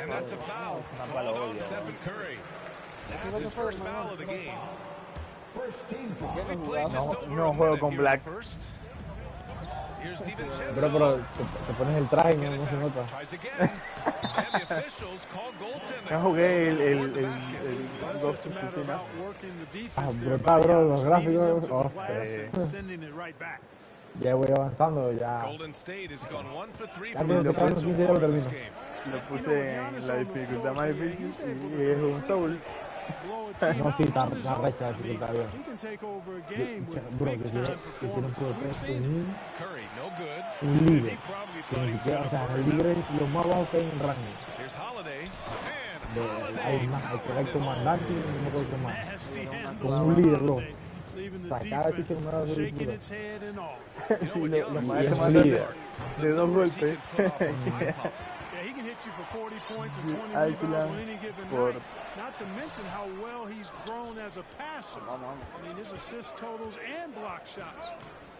And that's a foul. Called on Stephen Curry. That's his first foul of the game. No juego con Black. Pero te pones el traje y no se nota. Ya jugué el Ghost of Tsushima. Brutal, bro, los gráficos. Ya voy avanzando, ya. Ya me estoy quedando 15 días termino. Lo puse en la dificultad más difícil y es un Soul. No, sí, está recha la dificultad, bien. Bro, que tiene un protecto, un líder. Que ni siquiera, o sea, el líder es lo más bajo que hay en ranking. Hay más, hay que comandante y no puedo tomar. Como un líder, bro. O sea, cada vez que se me da su líder. Lo más de tomar de 2 golpes. You for 40 points and 20 rebounds on any given night. Not to mention how well he's grown as a passer. I mean, his assist totals and block shots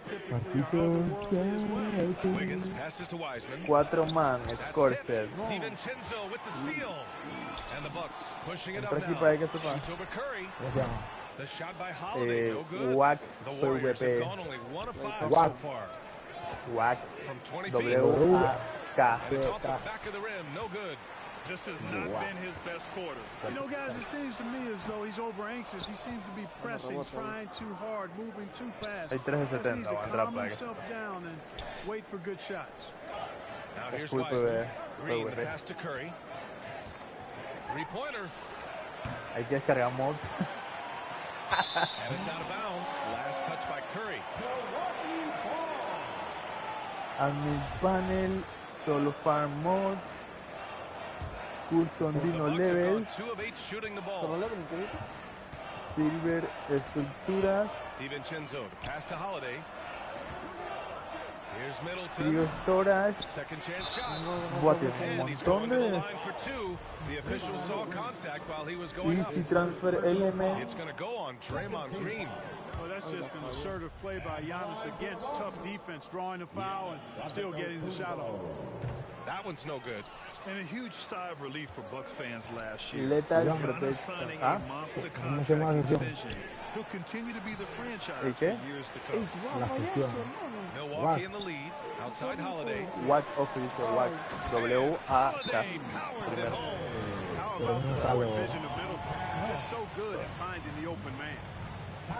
typically are otherworldly as well. Wiggins passes to Wiseman. 4 man, Scorsese. DiVincenzo with the steal. And the Bucks pushing it up now. Shoots over Curry. The shot by Holiday, no good. Wack, The Warriors have gone only 1 of 5 so far. Wack, From 20 feet. W-A-K. And it's off the back of the rim, no good. This has not been his best quarter. You know, guys, it seems to me as though he's over anxious. He seems to be pressing, trying too hard, moving too fast. He needs to calm himself down and wait for good shots. Now here's Wiseman. Green, the pass to Curry. Three-pointer. Hay que descargar mod. And it's out of bounds. Last touch by Curry. Admin panel, solo farm mode, custom dino level, silver estructuras, DiVincenzo to pass to Holiday. Here's Middleton. Trio storage, Second chance shot. un montón de The official saw contact while he was going easy up. transfer element. It's going to go on Draymond Green. Well, that's just an assertive play by Giannis against tough defense, drawing a foul and still getting the shot off. That one's no good. And a huge sigh of relief for Bucks fans last year. Lethal signing a monster contract extension. He'll continue to be the franchise for years to come. Milwaukee in the lead. Outside Holiday. Watch official, watch. W-A-K. Forward vision of Middleton. That's so good at finding the open man.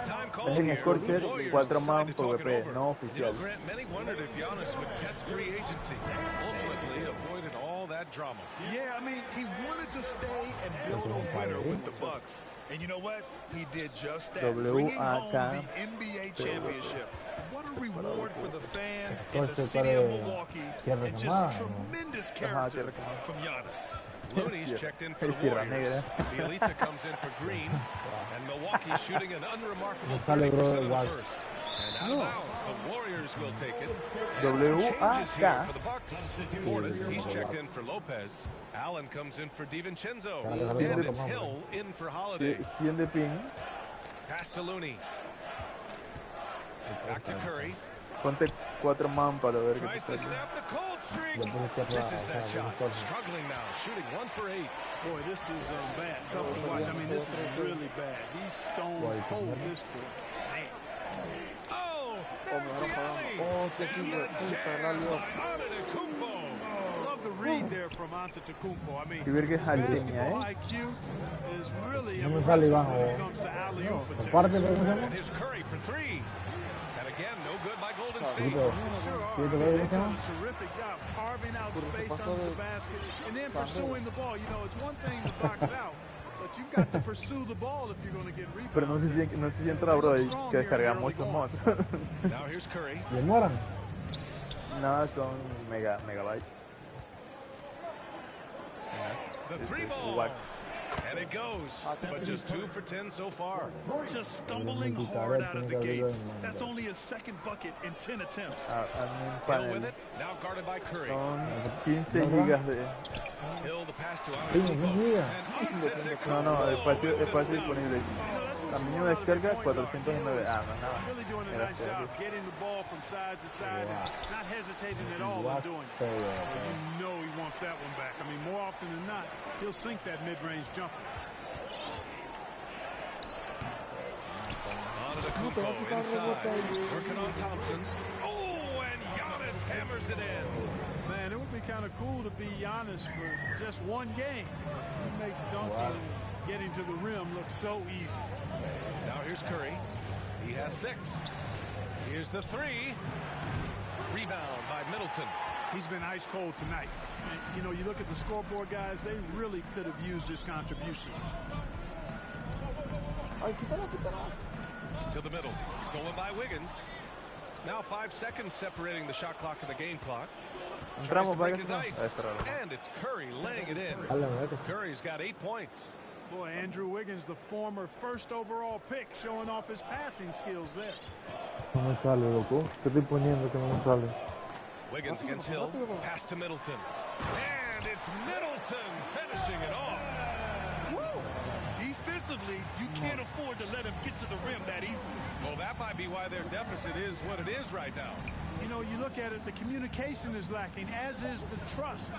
Time called Es en here. Scorsese, Warriors 4 decided man to por talk it VP, over. no You know, oficial. Grant, many wondered if Giannis would test free agency. Ultimately, avoided all that drama. Yeah, I mean, he wanted to stay and build a winner with the Bucks. And you know what? He did just that, bringing home the NBA championship. What a reward for the fans in the city of Milwaukee, and just tremendous character from Giannis. Looney's checked in for the Warriors. Bielitsa comes in for Green. And Milwaukee shooting an unremarkable 30% of the first. And out of bounds, the Warriors will take it. Changes here for the Bucks. Portis, he's checked in for Lopez. Allen comes in for DiVincenzo. And it's Hill in for Holiday. Pass to Looney. Back to Curry. Ponte 4 man para ver Tries to snap the cold streak. Misses that shot. Struggling now. Shooting 1 for 8. Boy, this is bad. Tough to watch. I mean, this is really bad. He's stone cold this quarter. Oh, there's the alley. And the jam by Antetokounmpo. Love the read there from Antetokounmpo. I mean, his basketball IQ is really impressive when it comes to alley-oop protection. And here's Curry for 3. And again, no good by Golden State. Terrific job carving out space under the basket and then pursuing the ball. You know, it's one thing to box out, but you've got to pursue the ball if you're going to get rebounds. Pero no sé si entra, bro, ahí que descarga mucho más. Now here's Curry. No, son megabytes. The 3-ball. And it goes, but just 2 for 10 so far. Just stumbling hard out of the gates. That's only his second bucket in 10 attempts. Hill with it, now guarded by Curry. Son 15 gigas de... Hill the pass to Antetokounmpo. No, espacio disponible. Camino de descarga 409. Ah, no, nada. Really doing a nice job getting the ball from side to side and not hesitating at all in doing it. You know he wants that one back. I mean, more often than not, He'll sink that mid-range jumper. On to Kuko inside. Working on Thompson. Oh, and Giannis hammers it in. Man, it would be kind of cool to be Giannis for just one game. He makes dunking and getting to the rim look so easy. Now here's Curry. He has 6. Here's the 3. Rebound by Middleton. He's been ice cold tonight. And, you know, you look at the scoreboard, guys, they really could have used his contribution. To the middle. Stolen by Wiggins. Now 5 seconds separating the shot clock and the game clock. Tries to break his ice. And it's Curry laying it in. Curry's got 8 points. Boy, Andrew Wiggins, the former first overall pick, showing off his passing skills there. No me sale, loco. ¿Qué estoy poniendo que no me sale? Wiggins against Hill. Pass to Middleton. And it's Middleton finishing it off. Woo! Defensively, you can't afford to let him get to the rim that easily. Well, that might be why their deficit is what it is right now. You know, you look at it, the communication is lacking, as is the trust.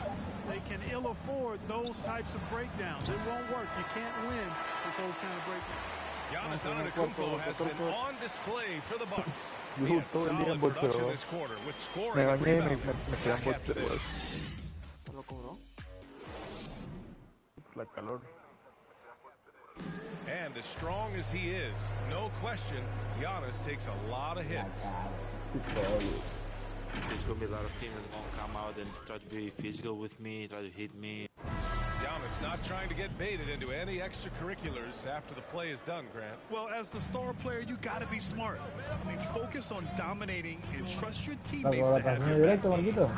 They can ill afford those types of breakdowns. It won't work. You can't win with those kind of breakdowns. Giannis Antetokounmpo has been on display for the Bucks. He had solid production this quarter with scoring and rebounding. Back after this. And as strong as he is, no question, Giannis takes a lot of hits. There's going to be a lot of teams that's going to come out and try to be physical with me, try to hit me. Giannis not trying to get baited into any extracurriculars after the play is done, Grant. Well, as the star player, you got to be smart. I mean, focus on dominating and trust your teammates to have your back.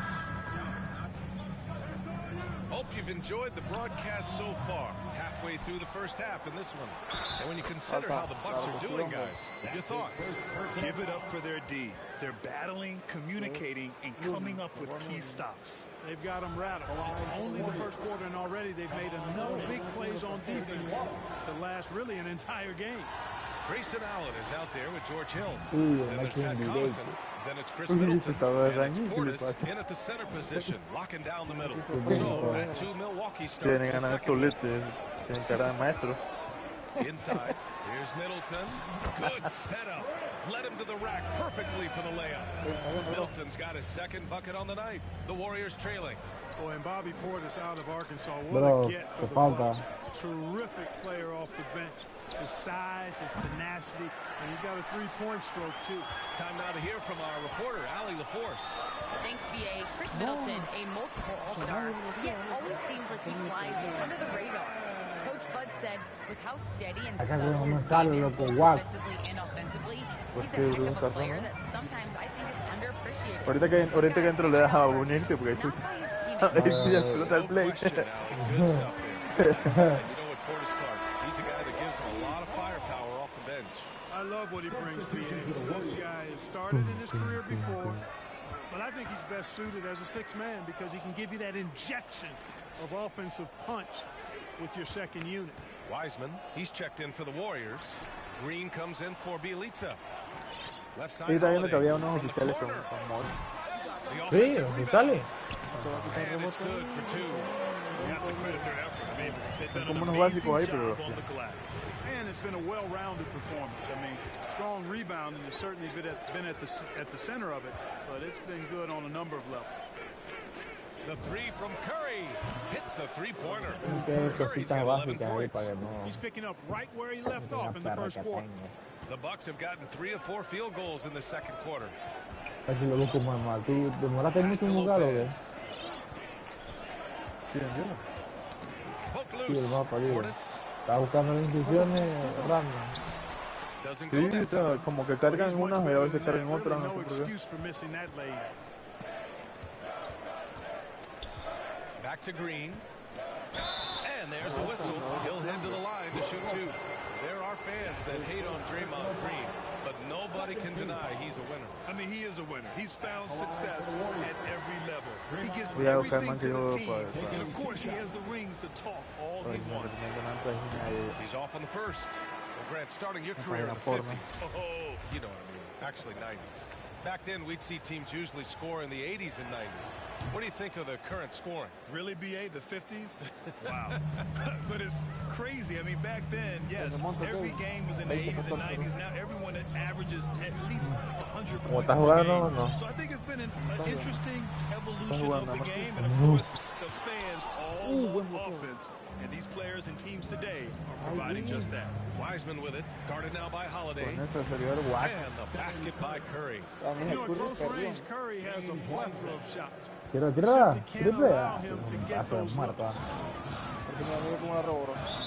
Hope you've enjoyed the broadcast so far. Halfway through the first half in this one. And when you consider how the Bucks are doing, guys, your thoughts? Give it up for their D. They're battling, communicating, and coming up with key stops. They've got them rattled. It's only the first quarter, and already they've made enough big plays on defense to last really an entire game. Grayson Allen is out there with George Hill. Then there's Pat Connaughton. Then it's Chris Middleton. And it's Portis in at the center position, locking down the middle. So that 2 Milwaukee starts the second. Inside, here's Middleton. Good setup. Led him to the rack perfectly for the layup. Middleton's got his second bucket on the night. The Warriors trailing. Oh, and Bobby Portis out of Arkansas. What a get for the Bucks. Terrific player off the bench. His size, his tenacity, and he's got a three-point stroke, too. Time now to hear from our reporter, Allie LaForce. Thanks, B.A. Chris Middleton, a multiple All-Star, yet always seems like he flies under the radar. Coach Bud said, with how steady and subtle his game is both defensively and offensively, he's a heck of a player that sometimes I think is underappreciated. Ahorita que entro le deja unirte porque Not by his teammates. No question, Allie. Good stuff there. You know what, Portis Clark, he's a guy that gives him a lot of firepower off the bench. I love what he brings, B.A. This guy has started in his career before, but I think he's best suited as a sixth man because he can give you that injection of offensive punch with your second unit. Wiseman, he's checked in for the Warriors. Green comes in for Bielitsa. Left side, Sí, está viendo que había Holiday unos from the oficiales corner. con Mori. The Sí, offensive oficiales. and it's good for 2. You have to credit their effort. I mean, they've done Como an unos amazing básicos ahí, job pero on the glass. And it's been a well-rounded performance. I mean, strong rebounding has certainly been at the center of it, but it's been good on a number of levels. The 3 from Curry hits the three-pointer. Tiene Curry's cositas got 11 básicas ahí points. para que no. He's picking up right where he left off in the first quarter. The Bucks have gotten 3 of 4 field goals in the second quarter. Así lo busco más mal. ¿Tú demoraste mucho en jugar o qué? Poke Sí, el loose. mapa, digo. Portis Estaba buscando las instrucciones random. doesn't go Sí, that time. como que cargan unas y a veces cargan Really otras. no No sé por qué. excuse for missing that layup. Back to Green. And there's a whistle. He'll head to the line to shoot 2. There are fans that hate on Draymond Green, but nobody can deny he's a winner. I mean, he is a winner. He's found success at every level. He gives Voy a buscar everything más to que the yo team. para- And of course, he has the rings to talk all he wants. He's off on the first. Well, Grant, starting your career in the 50s. Oh, you know what I mean. Actually, 90s. Back then, we'd see teams usually score in the 80s and 90s. What do you think of the current scoring? Really, BA, the 50s? Wow. But it's crazy. I mean, back then, yes, every game was in the 80s and 90s. Now everyone averages at least 100 points per game. So I think it's been an interesting evolution of the game. And, of course, the fans all love offense. And these players and teams today are providing just that. Wiseman with it. Guarded now by Holiday. And the basket by Curry. You know, at close range, Curry has a plethora of shots. Tira, Can't allow him to get those looks.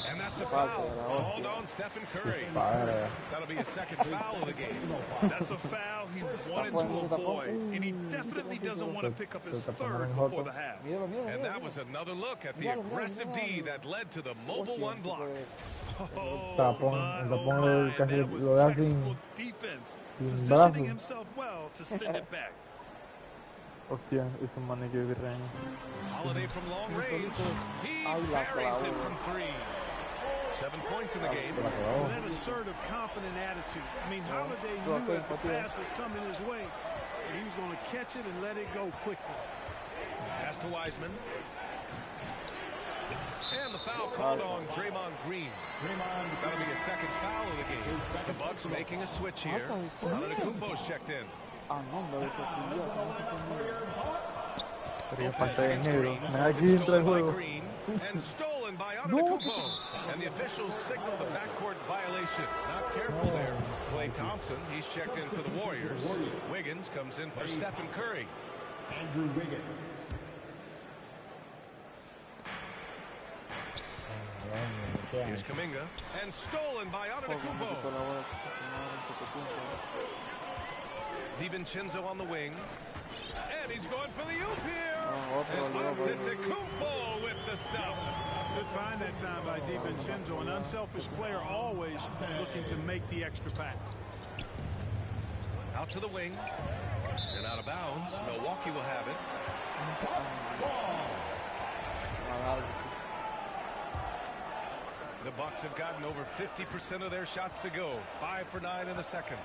And that's a foul. Hold on, Stephen Curry. That'll be his second foul of the game. That's a foul he wanted to avoid. And he definitely doesn't want to pick up his third before the half. And that was another look at the aggressive D that led to the mobile one block. Oh, my. That was textbook defense. Positioning himself well to send it back. Hostia, hizo un maniquí virreño. Holiday from long range. He buries it from 3. 7 points in the game. Well, that assertive, confident attitude. I mean, Holiday knew as the pass was coming his way, he was going to catch it and let it go quickly. Pass to Wiseman. And the foul called on Draymond Green. That'll be his second foul of the game. The Bucks making a switch here. Antetokounmpo's checked in. And stolen by Antetokounmpo. And the officials signal the backcourt violation. Not careful there. Klay Thompson, he's checked in for the Warriors. Wiggins comes in for Stephen Curry. Andrew Wiggins. Here's Kuminga. And stolen by Antetokounmpo. DiVincenzo on the wing. And he's going for the oop here. And Antetokounmpo with the stuff. Good find that time by DiVincenzo. An unselfish player always looking to make the extra pass. Out to the wing. And out of bounds. Milwaukee will have it. The Bucks have gotten over 50% of their shots to go. 5 for 9 in the second.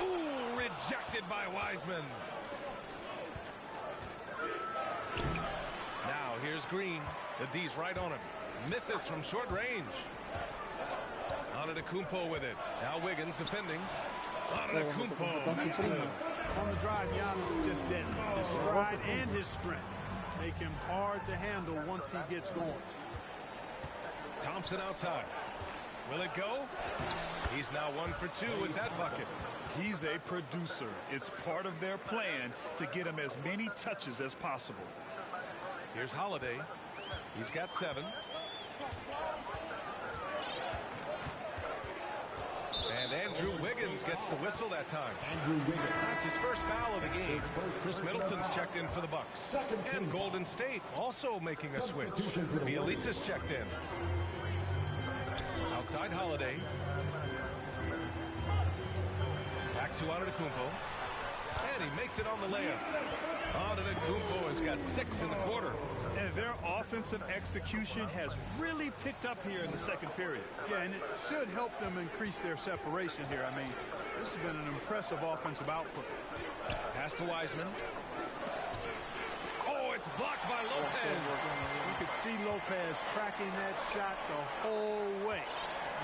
Ooh, rejected by Wiseman. Now here's Green. The D's right on him. Misses from short range. Antetokounmpo with it. Now Wiggins defending. Antetokounmpo. That's good. On the drive, Giannis just dead. His stride and his strength make him hard to handle once he gets going. Thompson outside. Will it go? He's now 1 for 2 with that bucket. He's a producer. It's part of their plan to get him as many touches as possible. Here's Holiday. He's got 7. And Andrew Wiggins gets the whistle that time. That's his first foul of the game. Chris Middleton's checked in for the Bucks. And Golden State also making a switch. Bielitsa's checked in. Outside Holiday. Back to Antetokounmpo. And he makes it on the layup. Antetokounmpo has got 6 in the quarter. And their offensive execution has really picked up here in the second period. Yeah, and it should help them increase their separation here. I mean, this has been an impressive offensive output. Pass to Wiseman. Oh, it's blocked by Lopez. You could see Lopez tracking that shot the whole way.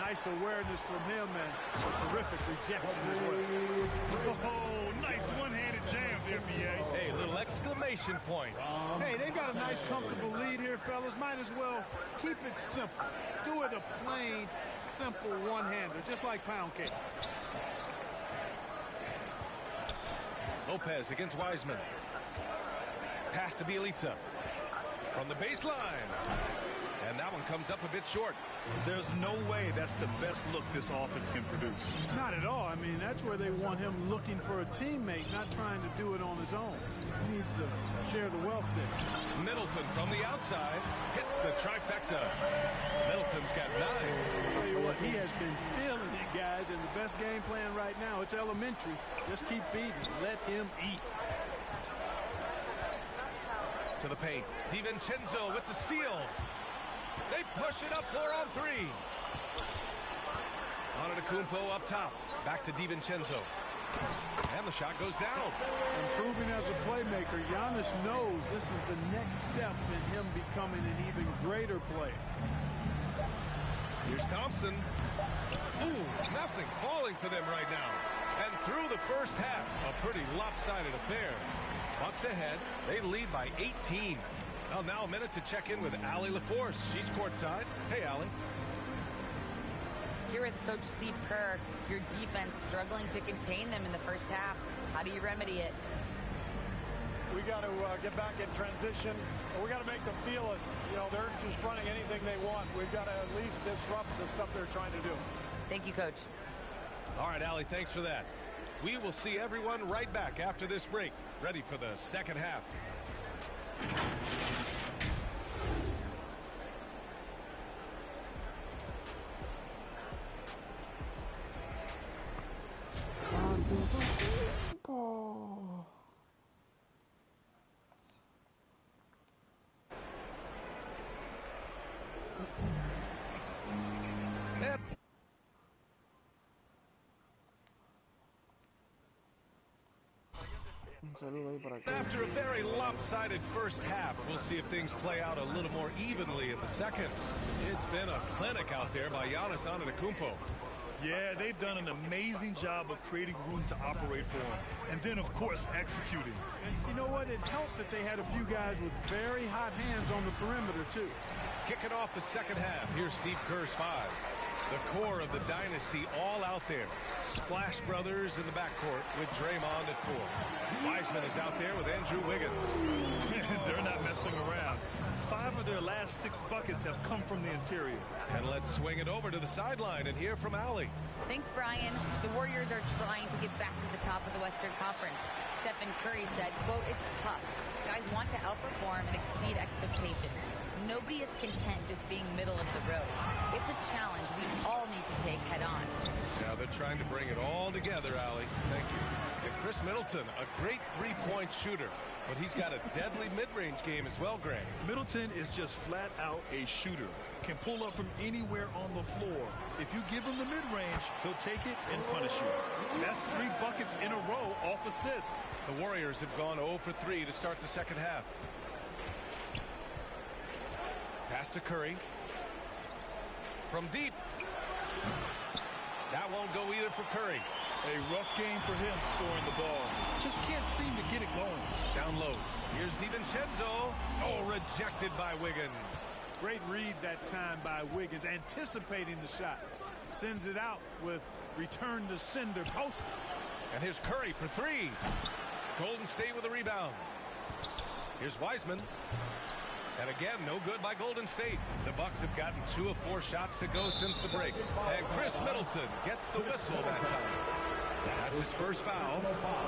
Nice awareness from him and a terrific rejection as well. Oh, nice one-handed jam there, B.A. Hey, little exclamation point. Hey, they've got a nice, comfortable lead here, fellas. Might as well keep it simple. Do it a plain, simple one-hander, just like pound cake. Lopez against Wiseman. Pass to Bielitsa. From the baseline. And that one comes up a bit short. There's no way that's the best look this offense can produce. Not at all. I mean, that's where they want him looking for a teammate, not trying to do it on his own. He needs to share the wealth there. Middleton from the outside hits the trifecta. Middleton's got 9. I'll tell you what, he has been feeling it, guys, and the best game plan right now, it's elementary. Just keep feeding. Let him eat. To the paint. DiVincenzo with the steal. They push it up 4 on 3. Antetokounmpo up top. Back to DiVincenzo. And the shot goes down. Improving as a playmaker, Giannis knows this is the next step in him becoming an even greater player. Here's Thompson. Ooh, nothing falling for them right now. And through the first half, a pretty lopsided affair. Bucks ahead. They lead by 18. Well, now a minute to check in with Allie LaForce. She's courtside. Hey, Allie. Here is Coach Steve Kerr. Your defense struggling to contain them in the first half. How do you remedy it? We got to get back in transition. We got to make them feel us. You know, they're just running anything they want. We've got to at least disrupt the stuff they're trying to do. Thank you, Coach. All right, Allie, thanks for that. We will see everyone right back after this break. Ready for the second half. After a very lopsided first half, we'll see if things play out a little more evenly in the second. It's been a clinic out there by Giannis Antetokounmpo. Yeah, they've done an amazing job of creating room to operate for him. And then, of course, executing. And you know what? It helped that they had a few guys with very hot hands on the perimeter, too. Kicking off the second half, here's Steve Kerr's five. The core of the dynasty all out there. Splash Brothers in the backcourt with Draymond at 4. Wiseman is out there with Andrew Wiggins. They're not messing around. 5 of their last 6 buckets have come from the interior. And let's swing it over to the sideline and hear from Allie. Thanks, Brian. The Warriors are trying to get back to the top of the Western Conference. Stephen Curry said, quote, "It's tough. Guys want to outperform and exceed expectations. Nobody is content just being middle of the road. It's a challenge we all need to take head on." Now they're trying to bring it all together, Allie. Thank you. And Chris Middleton, a great three-point shooter, but he's got a deadly mid-range game as well, Grant. Middleton is just flat out a shooter. Can pull up from anywhere on the floor. If you give him the mid-range, he'll take it and punish you. That's 3 buckets in a row off assist. The Warriors have gone 0 for 3 to start the second half. Pass to Curry. From deep. That won't go either for Curry. A rough game for him scoring the ball. Just can't seem to get it going. Down low. Here's DiVincenzo. Oh, rejected by Wiggins. Great read that time by Wiggins, anticipating the shot. Sends it out with return to sender posted. And here's Curry for 3. Golden State with a rebound. Here's Wiseman. And again, no good by Golden State. The Bucks have gotten 2 of 4 shots to go since the break. And Chris Middleton gets the whistle that time. That's his first foul.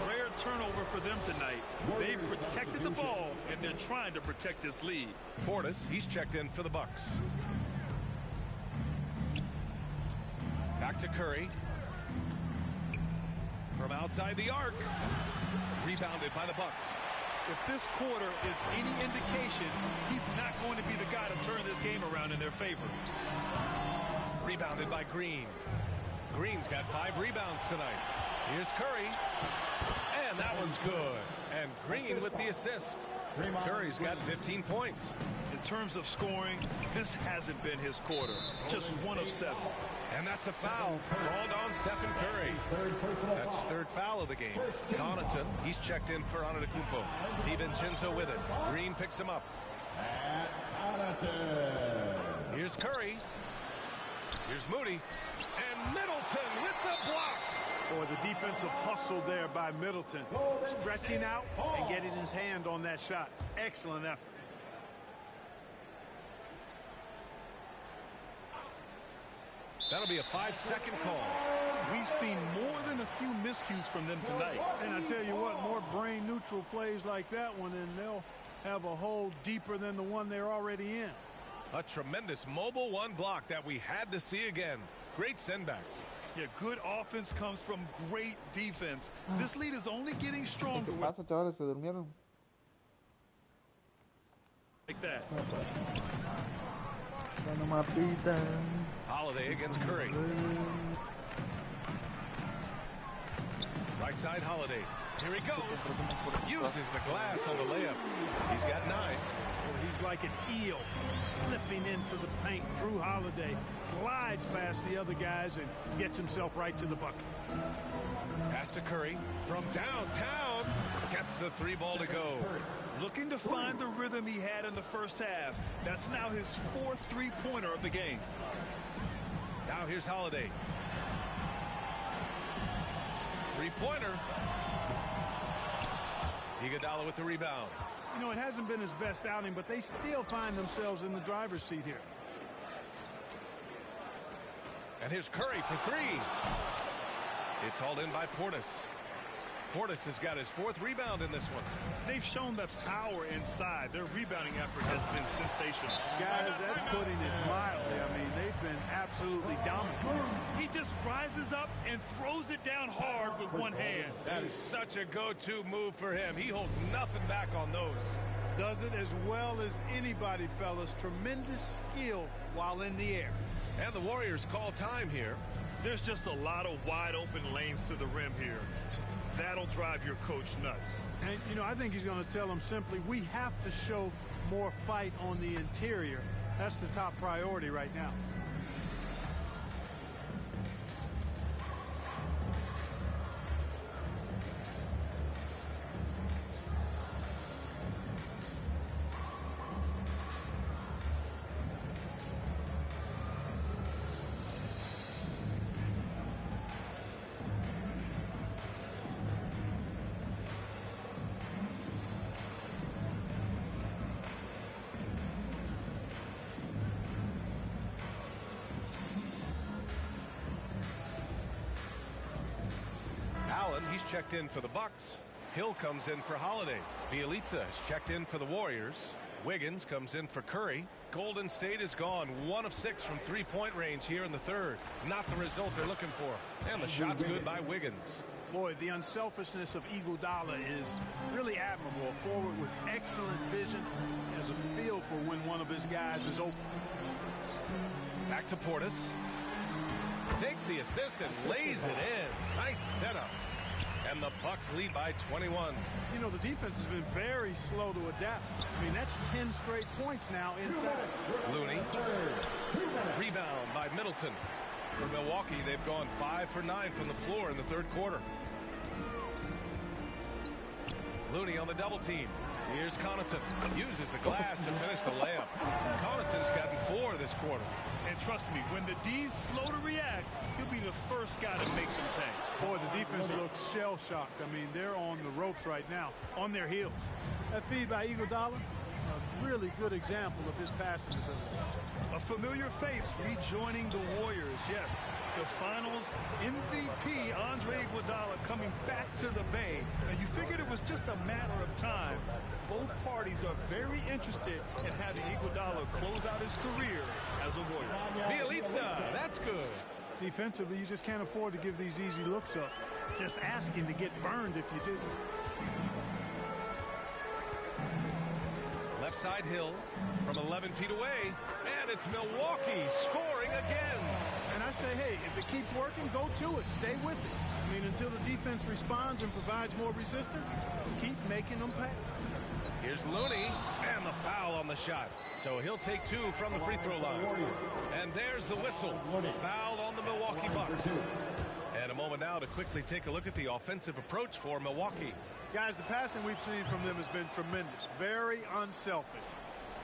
Rare turnover for them tonight. They've protected the ball, and they're trying to protect this lead. Portis, he's checked in for the Bucks. Back to Curry. From outside the arc. Rebounded by the Bucks. If this quarter is any indication, he's not going to be the guy to turn this game around in their favor. Rebounded by Green. Green's got 5 rebounds tonight. Here's Curry. And that one's good. And Green with the assist. Curry's got 15 points. In terms of scoring, this hasn't been his quarter. Just 1 of 7. And that's a foul called on Stephen Curry. That's his 3rd foul of the game. Connaughton, he's checked in for Antetokounmpo. DiVincenzo with it. Green picks him up. Here's Curry. Here's Moody. And Middleton with the block. Boy, the defensive hustle there by Middleton. Stretching out and getting his hand on that shot. Excellent effort. That'll be a 5-second call. We've seen more than a few miscues from them tonight. And I tell you what, more brain-neutral plays like that one, and they'll have a hole deeper than the one they're already in. A tremendous mobile 1 block that we had to see again. Great send-back. Yeah, good offense comes from great defense. This lead is only getting stronger. ¿Qué pasa, chavales? ¿Se durmieron? Like that. Holiday against Curry. Right side Holiday. Here he goes. Uses the glass on the layup. He's got 9. Well, he's like an eel slipping into the paint. Drew Holiday glides past the other guys and gets himself right to the bucket. Pass to Curry from downtown. Gets the 3 ball to go. Looking to find the rhythm he had in the first half. That's now his 4th three-pointer of the game. Now here's Holiday. 3-pointer. Iguodala with the rebound. You know, it hasn't been his best outing, but they still find themselves in the driver's seat here. And here's Curry for 3. It's hauled in by Portis. Portis has got his 4th rebound in this one. They've shown the power inside. Their rebounding effort has been sensational. Guys, that's putting it mildly. I mean, they've been absolutely dominant. He just rises up and throws it down hard with one hand. That is such a go-to move for him. He holds nothing back on those. Does it as well as anybody, fellas. Tremendous skill while in the air. And the Warriors call time here. There's just a lot of wide open lanes to the rim here. That'll drive your coach nuts. And, you know, I think he's going to tell them simply, we have to show more fight on the interior. That's the top priority right now. He's checked in for the Bucks. Hill comes in for Holiday. Bielitsa has checked in for the Warriors. Wiggins comes in for Curry. Golden State is gone 1 of 6 from 3-point range here in the 3rd. Not the result they're looking for. And the shot's good by Wiggins. Boy, the unselfishness of Iguodala is really admirable. A forward with excellent vision. Has a feel for when one of his guys is open. Back to Portis. Takes the assist and lays it in. Nice setup. And the Bucks lead by 21. You know, the defense has been very slow to adapt. I mean, that's 10 straight points now inside. Looney. Rebound by Middleton. For Milwaukee, they've gone 5 for 9 from the floor in the 3rd quarter. Looney on the double team. Here's Connaughton. Uses the glass to finish the layup. Connaughton's gotten 4 this quarter. And trust me, when the D's slow to react, he'll be the first guy to make them pay. Boy, the defense looks shell-shocked. I mean, they're on the ropes right now, on their heels. That feed by Iguodala, a really good example of his passing ability. A familiar face rejoining the Warriors. Yes, the Finals MVP Andre Iguodala coming back to the Bay. And you figured it was just a matter of time. Both parties are very interested in having Iguodala close out his career as a Warrior. Bielitsa, that's good. Defensively, you just can't afford to give these easy looks up. Just asking to get burned if you do. Left side Hill from 11 feet away. And it's Milwaukee scoring again. And I say, hey, if it keeps working, go to it. Stay with it. I mean, until the defense responds and provides more resistance, keep making them pay. Here's Looney, and the foul on the shot. So he'll take 2 from the free throw line. And there's the whistle. Foul on the Milwaukee Bucks. And a moment now to quickly take a look at the offensive approach for Milwaukee. Guys, the passing we've seen from them has been tremendous. Very unselfish.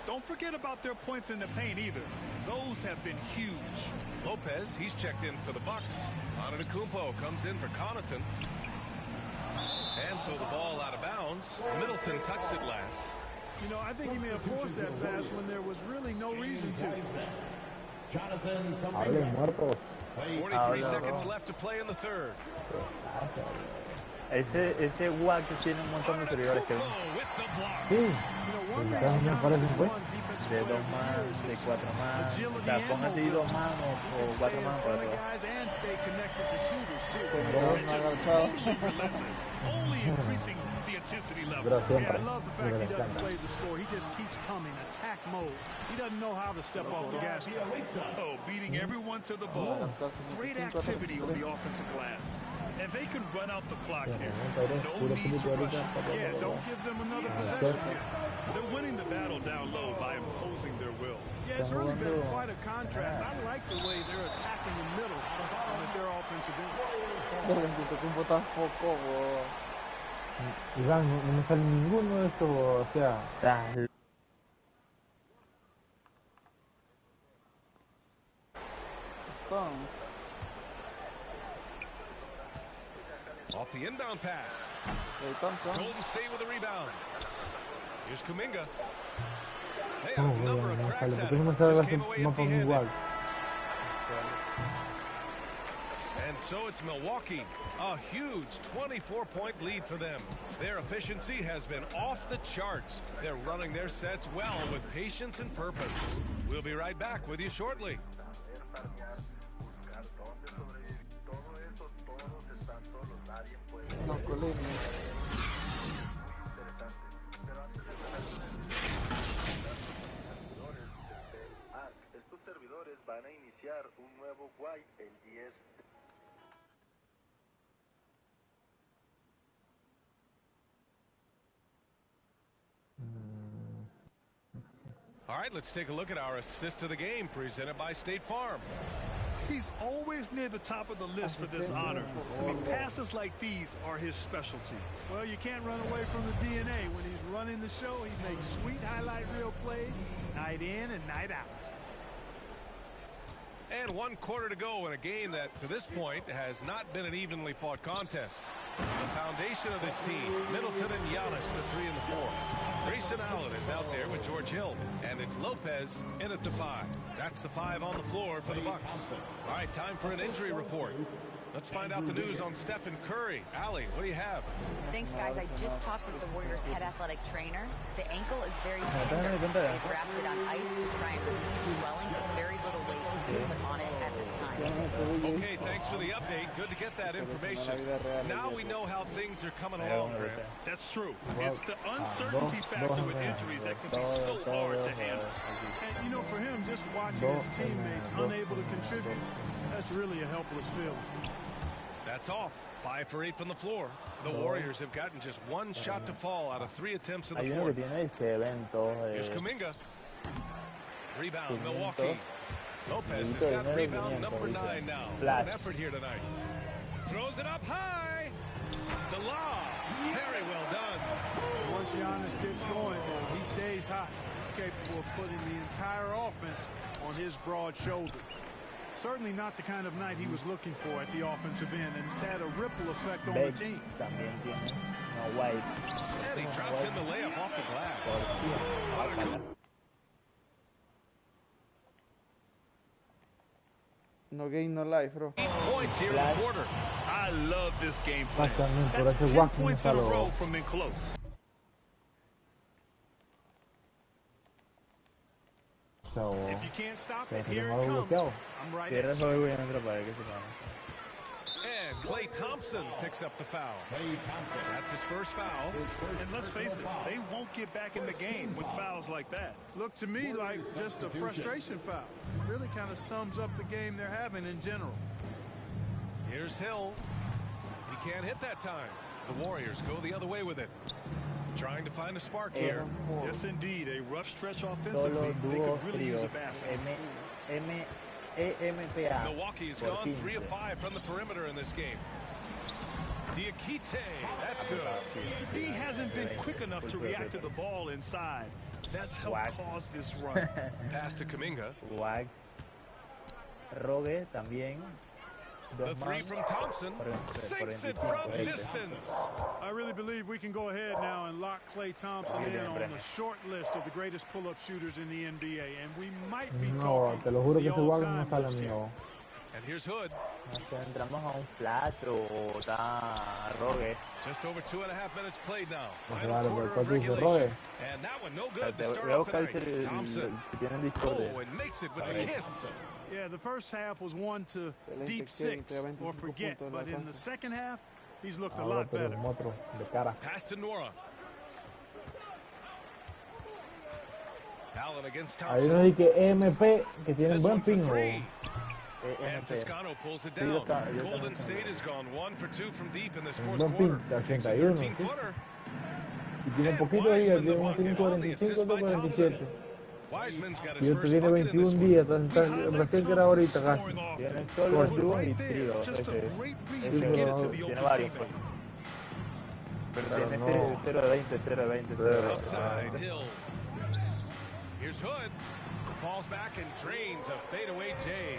Don't forget about their points in the paint either. Those have been huge. Lopez, he's checked in for the Bucks. Antetokounmpo comes in for Connaughton. And so the ball out of bounds. Middleton touched it last. You know, I think he may have forced that pass when there was really no reason to. Jonathan, 43 seconds left to play in the 3rd. Ese guac tiene un montón de seguidores que sí, me parece pues de 2 más, de 4 más, o sea, pon así 2 más o 4 más para todo. Pero siempre, I love the fact he doesn't play the score. He just keeps coming, attack mode. He doesn't know how to step off the gas pedal. Oh, beating everyone to the ball. Great activity on the offensive glass. And they can run out the clock here. No need to rush. Yeah, don't give them another possession here. They're winning the battle down low by imposing their will. Yeah, it's really been quite a contrast. I like the way they're attacking the middle with their offensive end. Iván, no me sale ninguno de estos, o sea... Off the inbound pass. Golden State with a rebound. Here's Kuminga. They have a number of cracks at it. Just came away empty-handed. And so it's Milwaukee. A huge 24-point lead for them. Their efficiency has been off the charts. They're running their sets well with patience and purpose. We'll be right back with you shortly. Estos servidores van a iniciar un nuevo guay el 10. All right, let's take a look at our assist of the game presented by State Farm. He's always near the top of the list for this honor. I mean, passes like these are his specialty. Well, you can't run away from the DNA. When he's running the show, he makes sweet highlight reel plays night in and night out. And 1 quarter to go in a game that, to this point, has not been an evenly fought contest. The foundation of this team, Middleton and Giannis, the 3 and the 4. Grayson Allen is out there with George Hill, and it's Lopez in at the 5. That's the 5 on the floor for the Bucks. All right, time for an injury report. Let's find out the news on Stephen Curry. Allie, what do you have? Thanks, guys. I just talked with the Warriors' head athletic trainer. The ankle is very tender. They've wrapped it on ice to try and reduce the swelling, but very little weight can be put on it at this time. Okay, thanks for the update. Good to get that information. Now we know how things are coming along, Grant. That's true. It's the uncertainty factor with injuries that can be so hard to handle. And, you know, for him, just watching his teammates unable to contribute, that's really a helpless feeling. That's off. 5 for 8 from the floor. The Warriors have gotten just 1 shot to fall out of 3 attempts in the fourth. Here's Kuminga. Rebound, Milwaukee. Lopez has got rebound number 9 now. An effort here tonight. Throws it up high. The lob. Very well done. Once Giannis gets going, he stays hot. He's capable of putting the entire offense on his broad shoulder. Certainly not the kind of night he was looking for at the offensive end, and it's had a ripple effect on the team. And he drops in the layup off the glass. No game, no life, bro. 8 points here in the quarter. I love this game plan. That's 10 points in a row from in close. If you can't stop it, here it comes. I'm right there. And Klay Thompson picks up the foul. That's his first foul. And let's face it, they won't get back in the game with fouls like that. Looked to me like just a frustration foul. Really kind of sums up the game they're having in general. Here's Hill. He can't hit that time. The Warriors go the other way with it. Trying to find a spark here. Yes, indeed. A rough stretch offensively. They could really use a basket. Milwaukee's gone 3 of 5 from the perimeter in this game. Diakite, that's good. He hasn't been quick enough to react to the ball inside. That's helped cause this run. Pass to Kuminga. Rogue también. The 3 from Thompson sinks it from distance. I really believe we can go ahead now and lock Klay Thompson in on the short list of the greatest pull-up shooters in the NBA, and we might be talking te lo juro que the ese guardo no all-time sale list here. mío. And here's Hood. Entramos a un flash o está Rogue. Just over 2.5 minutes played now. Vale, Final pero quarter of ¿cuál dice regulation. Rogue? And that one no good to Voy start a off buscar tonight. Thompson. si tienen Discord. Oh, and makes it with a kiss. Yeah, the first half was one to deep 6 or forget, but in the second half, he's looked a lot better. Pass to Nora. Allen against Ahí Thompson. no hay que MP, que tienen buen pingo. And Toscano pulls it down. Golden State has gone 1 for 2 from deep in this fourth quarter. Takes a 13-footer. Y tiene poquito ahí, tiene un 45 de 47. Y otro tiene 21 días, recién que era ahorita casi. Tiene solo un tiro, tiene varios. Pero tiene 0 de 20, 0 de 20, 0 de 20. Here's Hood. Falls back and drains a fadeaway J.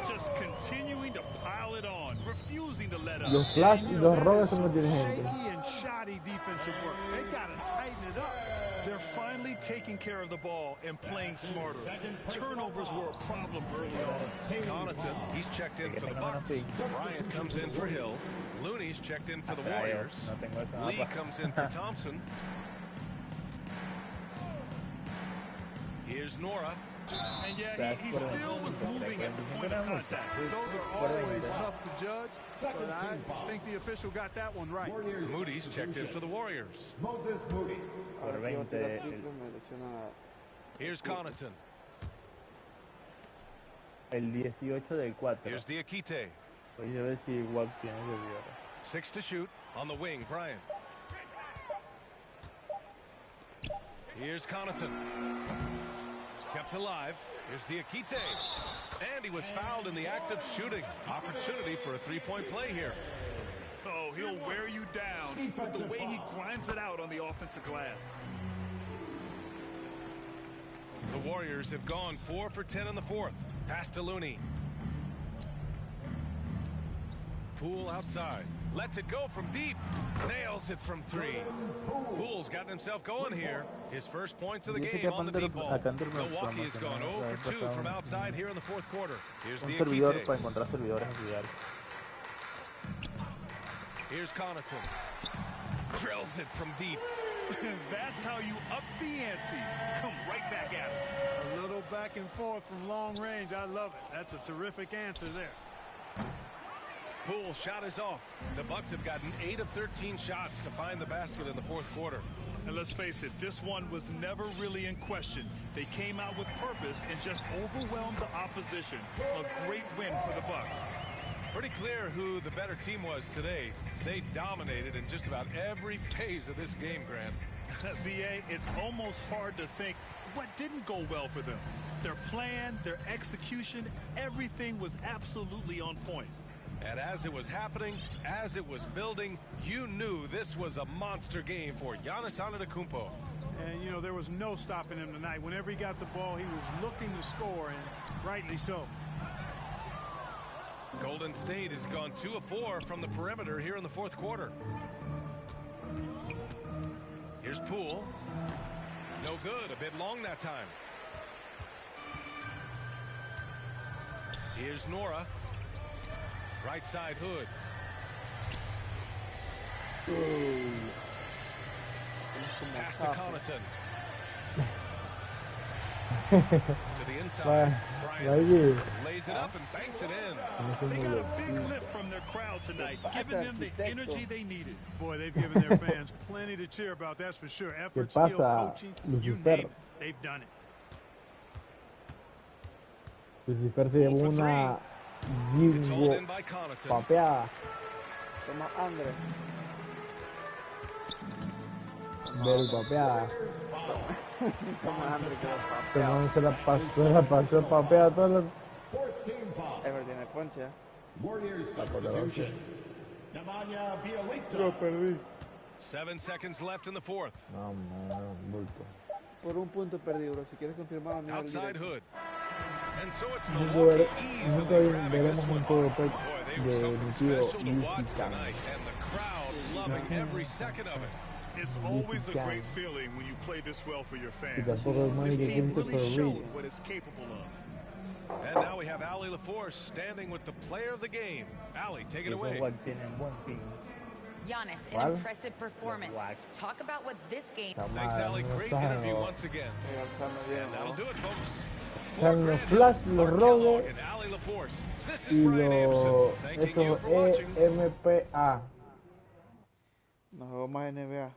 Just continuing to pile it on, refusing to let up. Los flash y los robes son los que tienen gente. Shaky and shoddy defensive work. They gotta tighten it up. They're finally taking care of the ball and playing smarter. Turnovers were a problem early on. Connaughton, he's checked in for the Bucks. Bryant comes in for Hill. Looney's checked in for the Warriors. Lee comes in for Thompson. Here's Nora. And yeah, he still was moving at the point of contact. Those are always tough to judge, but I think the official got that one right. Moody's checked in for the Warriors. Moses Moody. Here's Connaughton. El 18 del 4. Here's Diakite. Voy a ver si igual tiene que ver. 6 to shoot. On the wing, Bryant. Here's Connaughton. Kept alive. Here's Diakite. And he was fouled in the act of shooting. Opportunity for a three-point play here. Oh, he'll wear you down with the way he grinds it out on the offensive glass. The Warriors have gone 4 for 10 in the fourth. Pass to Looney. Poole outside. Lets it go from deep. Nails it from 3. Poole's gotten himself going here. His first points of the game on the deep ball. Milwaukee has gone 0 for 2 from outside here in the fourth quarter. Here's Diakite. Here's Connaughton. Drills it from deep. That's how you up the ante. Come right back at it. A little back and forth from long range. I love it. That's a terrific answer there. Poole shot is off. The Bucks have gotten 8 of 13 shots to find the basket in the fourth quarter. And let's face it, this one was never really in question. They came out with purpose and just overwhelmed the opposition. A great win for the Bucks. Pretty clear who the better team was today. They dominated in just about every phase of this game, Grant. BA, it's almost hard to think what didn't go well for them. Their plan, their execution, everything was absolutely on point. And as it was happening, as it was building, you knew this was a monster game for Giannis Antetokounmpo. And, you know, there was no stopping him tonight. Whenever he got the ball, he was looking to score, and rightly so. Golden State has gone 2 of 4 from the perimeter here in the fourth quarter. Here's Poole. No good. A bit long that time. Here's Nora. Right side, Hood. Pass to Connaughton. To the inside. Bryant lays it up and banks it in. They got a big lift from their crowd tonight, giving them the energy they needed. Boy, they've given their fans plenty to cheer about, that's for sure. Effort, skill, coaching, you name it. They've done it. Lucifer se llevó una bingo papeada. Toma André. Del papeada. Toma André que Pero se la pasó papeada toda la... Ever tiene ponche. Warriors substitution. Lo perdí. 7 seconds left in the fourth. No, bulto. Por un punto perdí, bro. Si quieres confirmar, mira el Outside directo. Hood. And so it's Milwaukee easily veremos un poco de mi tío tonight, and the crowd loving every second of it. It's always a great feeling when you play this well for your fans. This team really showed what it's capable of. And now we have Ali LaForce standing with the player of the game. Ali, take it away. Giannis, an impressive performance. Talk about what this game... Thanks, Ali. Great interview once again. And that'll do it, folks. Están los flash, los robos y los esos EMPA. Nos vemos más NBA.